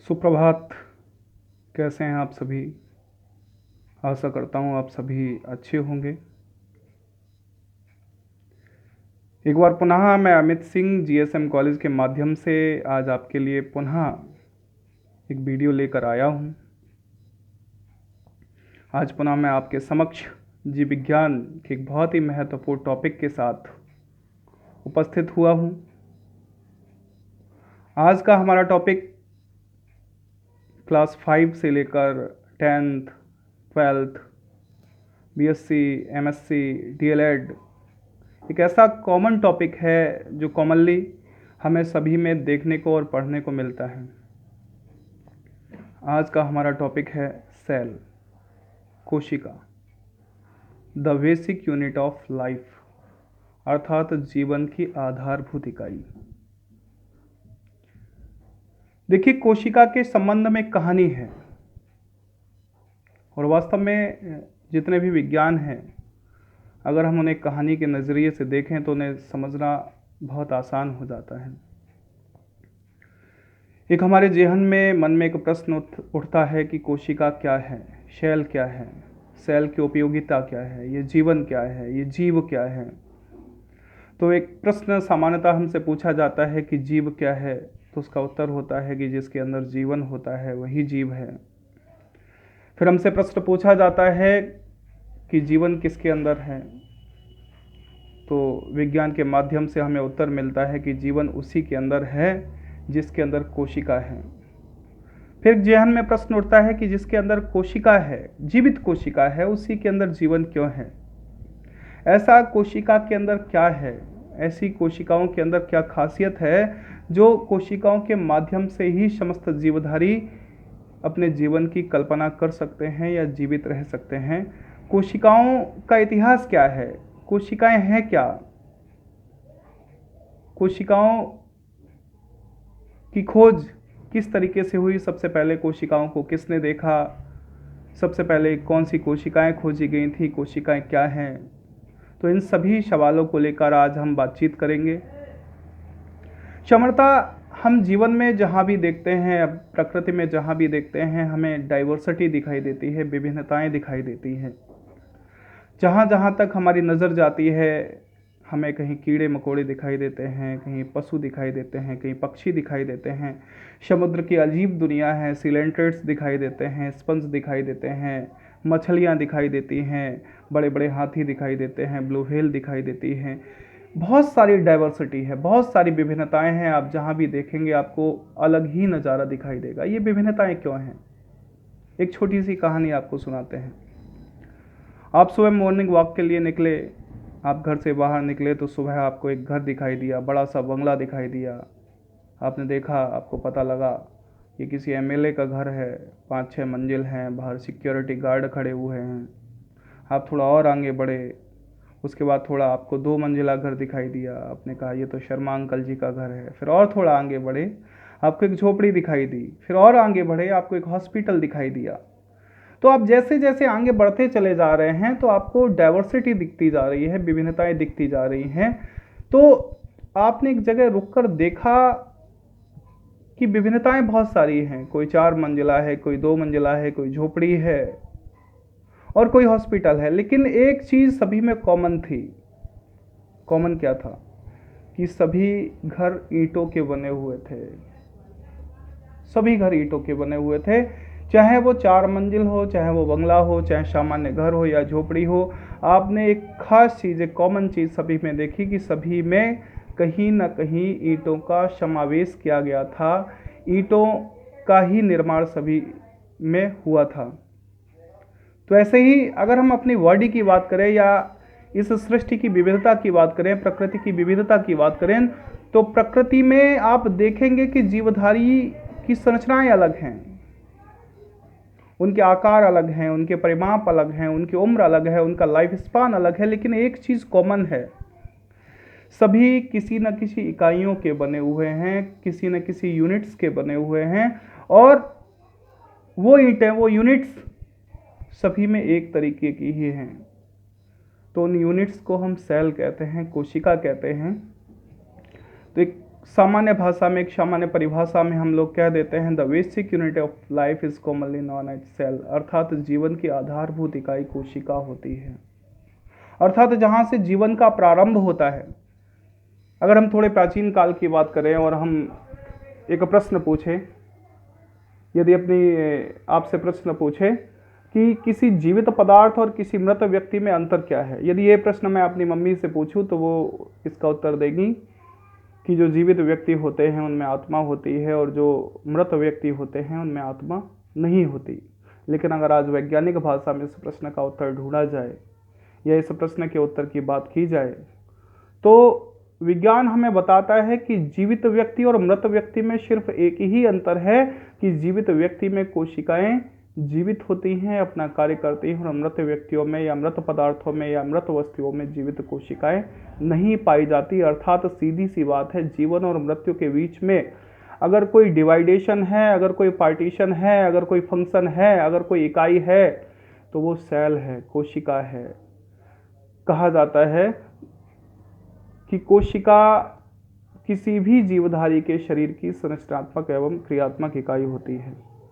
सुप्रभात। कैसे हैं आप सभी? आशा करता हूँ आप सभी अच्छे होंगे। एक बार पुनः मैं अमित सिंह जीएसएम कॉलेज के माध्यम से आज आपके लिए पुनः एक वीडियो लेकर आया हूँ। आज पुनः मैं आपके समक्ष जीव विज्ञान के एक बहुत ही महत्वपूर्ण टॉपिक के साथ उपस्थित हुआ हूँ। आज का हमारा टॉपिक क्लास 5 से लेकर 10th, 12th, BSc, MSc, DElEd एक ऐसा कॉमन टॉपिक है जो कॉमनली हमें सभी में देखने को और पढ़ने को मिलता है। आज का हमारा टॉपिक है सेल, कोशिका, the basic unit of life, अर्थात जीवन की आधारभूत इकाई। देखिए, कोशिका के संबंध में कहानी है और वास्तव में जितने भी विज्ञान हैं, अगर हम उन्हें कहानी के नज़रिए से देखें तो उन्हें समझना बहुत आसान हो जाता है। एक हमारे जेहन में मन में एक प्रश्न उठता है कि कोशिका क्या है, सेल क्या है, सेल की उपयोगिता क्या है, ये जीवन क्या है, ये जीव क्या है। तो एक प्रश्न सामान्यतः हमसे पूछा जाता है कि जीव क्या है, तो उसका उत्तर होता है कि जिसके अंदर जीवन होता है वही जीव है। फिर हमसे प्रश्न पूछा जाता है कि जीवन किसके अंदर है, तो विज्ञान के माध्यम से हमें उत्तर मिलता है कि जीवन उसी के अंदर है जिसके अंदर कोशिका है। फिर जेहन में प्रश्न उठता है कि जिसके अंदर कोशिका है, जीवित कोशिका है, उसी के अंदर जीवन क्यों है। ऐसा कोशिका के अंदर क्या है, ऐसी कोशिकाओं के अंदर क्या खासियत है जो कोशिकाओं के माध्यम से ही समस्त जीवधारी अपने जीवन की कल्पना कर सकते हैं या जीवित रह सकते हैं। कोशिकाओं का इतिहास क्या है, कोशिकाएं हैं क्या, कोशिकाओं की खोज किस तरीके से हुई, सबसे पहले कोशिकाओं को किसने देखा, सबसे पहले कौन सी कोशिकाएं खोजी गई थी, कोशिकाएं क्या हैं। तो इन सभी सवालों को लेकर आज हम बातचीत करेंगे। सामान्यतः हम जीवन में जहाँ भी देखते हैं, प्रकृति में जहाँ भी देखते हैं, हमें डाइवर्सिटी दिखाई देती है, विभिन्नताएं दिखाई देती हैं। जहाँ जहाँ तक हमारी नज़र जाती है, हमें कहीं कीड़े मकोड़े दिखाई देते हैं, कहीं पशु दिखाई देते हैं, कहीं पक्षी दिखाई देते हैं, समुद्र की अजीब दुनिया है, सिलेंट्रेट्स दिखाई देते हैं, स्पंज दिखाई देते हैं, मछलियाँ दिखाई देती हैं, बड़े बड़े हाथी दिखाई देते हैं, ब्लू व्हेल दिखाई देती हैं। बहुत सारी डाइवर्सिटी है, बहुत सारी विभिन्नताएं हैं। आप जहाँ भी देखेंगे आपको अलग ही नज़ारा दिखाई देगा। ये विभिन्नताएं क्यों हैं, एक छोटी सी कहानी आपको सुनाते हैं। आप सुबह मॉर्निंग वॉक के लिए निकले, आप घर से बाहर निकले तो सुबह आपको एक घर दिखाई दिया, बड़ा सा बंगला दिखाई दिया। आपने देखा, आपको पता लगा ये किसी एमएलए का घर है, 5-6 मंजिल हैं, बाहर सिक्योरिटी गार्ड खड़े हुए हैं। आप थोड़ा और आगे बढ़े, उसके बाद थोड़ा आपको 2 मंजिला घर दिखाई दिया। आपने कहा ये तो शर्मा अंकल जी का घर है। फिर और थोड़ा आगे बढ़े, आपको एक झोपड़ी दिखाई दी। फिर और आगे बढ़े, आपको एक हॉस्पिटल दिखाई दिया। तो आप जैसे जैसे आगे बढ़ते चले जा रहे हैं तो आपको डाइवर्सिटी दिखती जा रही है, विभिन्नताएं दिखती जा रही हैं। तो आपने एक जगह रुककर देखा कि विभिन्नताएं बहुत सारी हैं। कोई 4 मंजिला है, कोई 2 मंजिला है, कोई झोपड़ी है और कोई हॉस्पिटल है। लेकिन एक चीज़ सभी में कॉमन थी। कॉमन क्या था कि सभी घर ईंटों के बने हुए थे। सभी घर ईंटों के बने हुए थे, चाहे वो 4 मंजिल हो, चाहे वो बंगला हो, चाहे सामान्य घर हो या झोपड़ी हो। आपने एक खास चीज़, एक कॉमन चीज़ सभी में देखी कि सभी में कहीं ना कहीं ईंटों का समावेश किया गया था, ईंटों का ही निर्माण सभी में हुआ था। तो ऐसे ही अगर हम अपनी बॉडी की बात करें या इस सृष्टि की विविधता की बात करें, प्रकृति की विविधता की बात करें, तो प्रकृति में आप देखेंगे कि जीवधारी की संरचनाएं अलग हैं, उनके आकार अलग हैं, उनके परिमाप अलग हैं, उनकी उम्र अलग है, उनका लाइफ स्पान अलग है। लेकिन एक चीज़ कॉमन है, सभी किसी न किसी इकाइयों के बने हुए हैं, किसी न किसी यूनिट्स के बने हुए हैं। और वो ईंटें, वो यूनिट्स सभी में एक तरीके की ही हैं। तो उन यूनिट्स को हम सेल कहते हैं, कोशिका कहते हैं। तो एक सामान्य भाषा में, एक सामान्य परिभाषा में हम लोग कह देते हैं the basic unit of life is commonly known as cell, अर्थात जीवन की आधारभूत इकाई कोशिका होती है। अर्थात जहाँ से जीवन का प्रारंभ होता है। अगर हम थोड़े प्राचीन काल की बात करें और हम एक प्रश्न पूछें, यदि अपनी आपसे प्रश्न पूछे कि किसी जीवित पदार्थ और किसी मृत व्यक्ति में अंतर क्या है, यदि ये प्रश्न मैं अपनी मम्मी से पूछूं तो वो इसका उत्तर देगी कि जो जीवित व्यक्ति होते हैं उनमें आत्मा होती है और जो मृत व्यक्ति होते हैं उनमें आत्मा नहीं होती। लेकिन अगर आज वैज्ञानिक भाषा में इस प्रश्न का उत्तर ढूंढा जाए या इस प्रश्न के उत्तर की बात की जाए तो विज्ञान हमें बताता है कि जीवित व्यक्ति और मृत व्यक्ति में सिर्फ एक ही अंतर है कि जीवित व्यक्ति में कोशिकाएं जीवित होती हैं, अपना कार्य करती हैं, और मृत व्यक्तियों में या मृत पदार्थों में या मृत वस्तुओं में जीवित कोशिकाएं नहीं पाई जाती। अर्थात सीधी सी बात है, जीवन और मृत्यु के बीच में अगर कोई डिवाइडेशन है, अगर कोई पार्टीशन है, अगर कोई फंक्शन है, अगर कोई इकाई है तो वो सेल है, कोशिका है। कहा जाता है कि कोशिका किसी भी जीवधारी के शरीर की संरचनात्मक एवं क्रियात्मक इकाई होती है।